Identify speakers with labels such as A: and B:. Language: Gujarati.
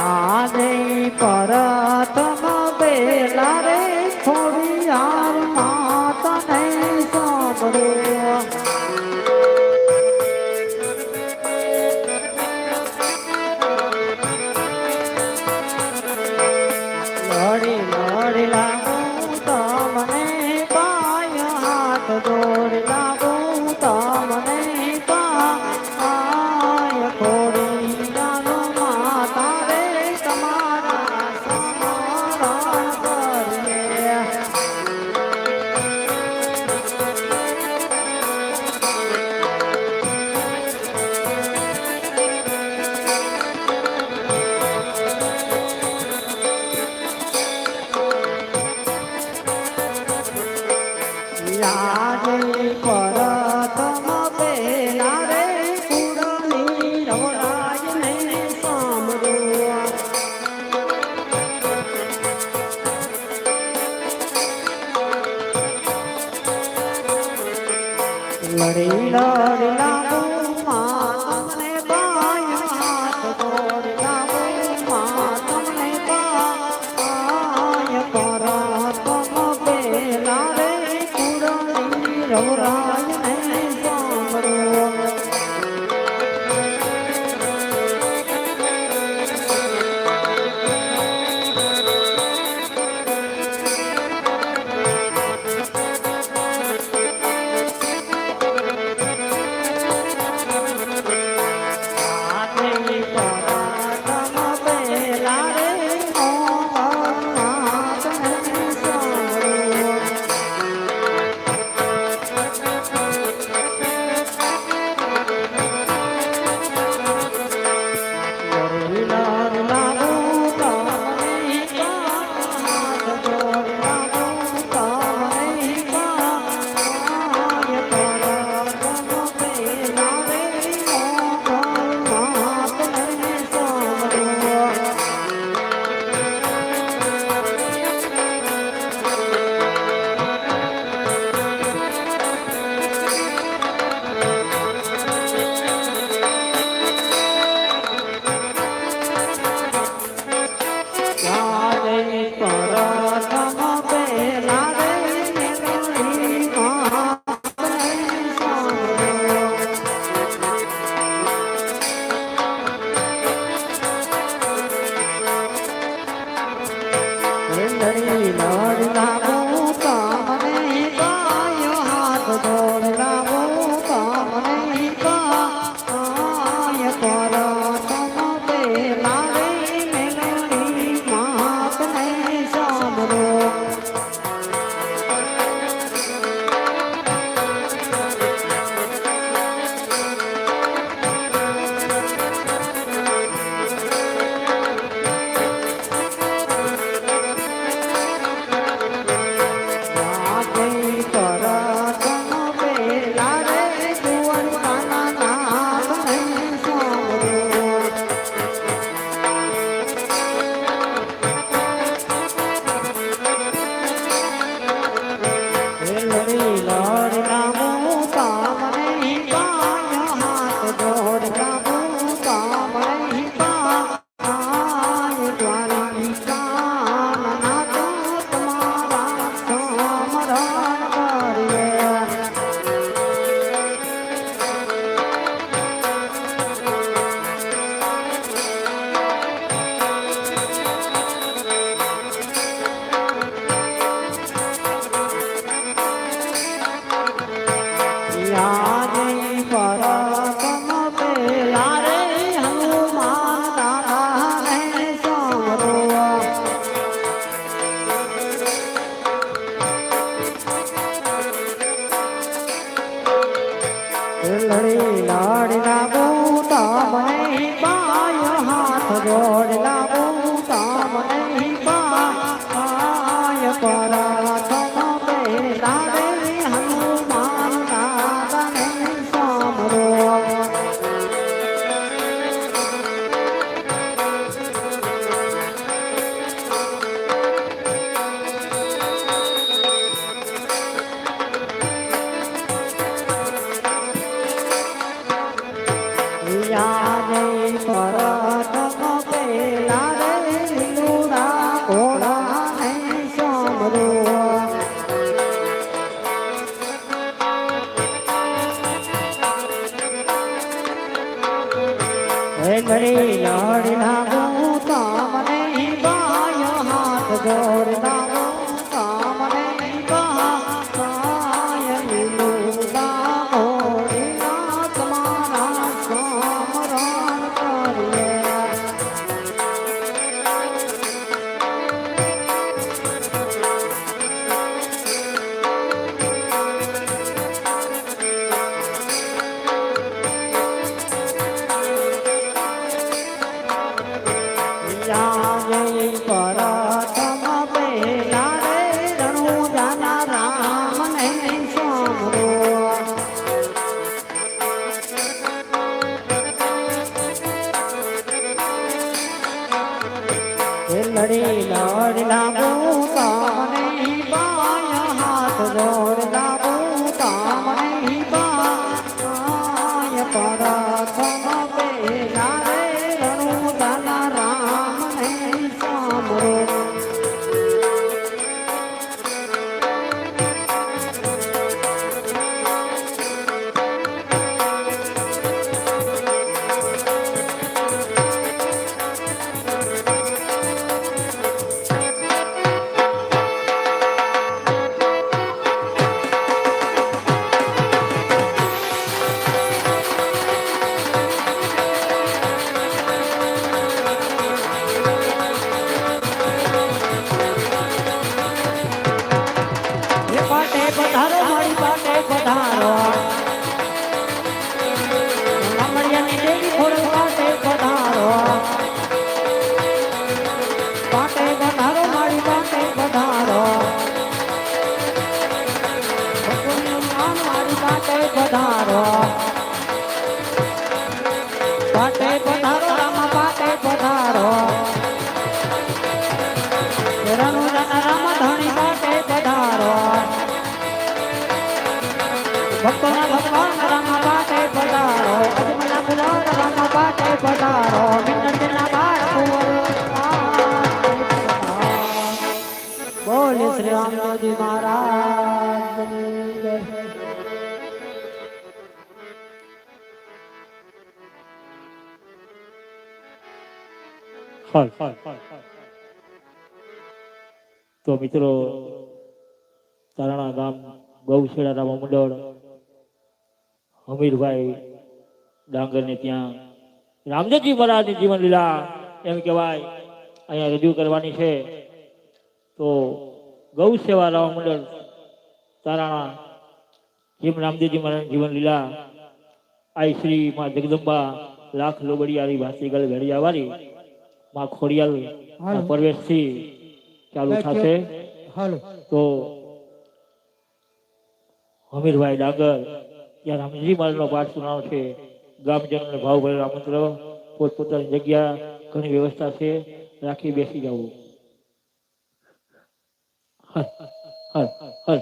A: યાદે પરતમ બેલા રે થોડી યાર માતને સાંભળો લડી લડી લાગુ તમને પાય હાથ દોડ લાગુ તમને પાય થોડી જાનો માતા રે તમારા સમરણ કરીએ યાદે પરતમ બેલા રે કુળની રવરાજને સાંભળો લડી લડી લાગુ માં તમને પાય હાથ દોડ લાગુ માં તમને પાય પરતમ બેલા રે કુળની રવરાજને સાંભળો લડી લાડી લાગુ તમને પાય હાથ જોડ લાગુ તમને પાય પરતમ બેલા રે હનુમાન દાદાને સાંભળો યાદે પરતમ બેલા રાજે પરતમ પહેલા રે રણુજાના રામને સાંભળો લડી લડ લાગુ તમને બાય હાથ જોડ લાગુ તમને બાય પરતમ પહેલા રે રણુજાના રામને સાંભળો પાટે પધારો મારી પાટે પધારો લામડિયાની દેવી ખોડ પાટે પધારો પાટે પધારો મારી પાટે પધારો ભગવાનનું નામ મારી પાટે પધારો પાટે પધારો રામા પાટે પધારો રામ ધણી પાટે પધારો ભક્તોના ભગવાન રામ પાટે પધારો અજમલા પુરાણ રામ પાટે પધારો મિન્નતના બાળ કુંવર બોલે શ્રી રામજી મહારાજ
B: તો મિત્રો તારણા ગામ ગૌશેડા રામા મંડળ હમીરભાઈ ડાંગર ને ત્યાં રામદેવજી મહારાજની જીવન લીલા એમ કહેવાય અહીંયા રજૂ કરવાની છે. તો ગૌ સેવા રામા મંડળ તારાણા જેમ રામદેવજી મહારાજની જીવન લીલા આઈ શ્રી માં જગદંબા લાખ લોબડિયારી ભાસીગલ ઘડિયાવાળી માં ખોડિયાલ પરવેશથી ચાલુ થશે. તો હમીરભાઈ ડાંગર ત્યાં રામજી મહારાજનો પાઠ સુનાવ છે. ગામજનોને ભાવભરેલા આમંત્ર, પોતપોતાની જગ્યા ઘણી વ્યવસ્થા છે, રાખી બેસી જવું. હર હર હર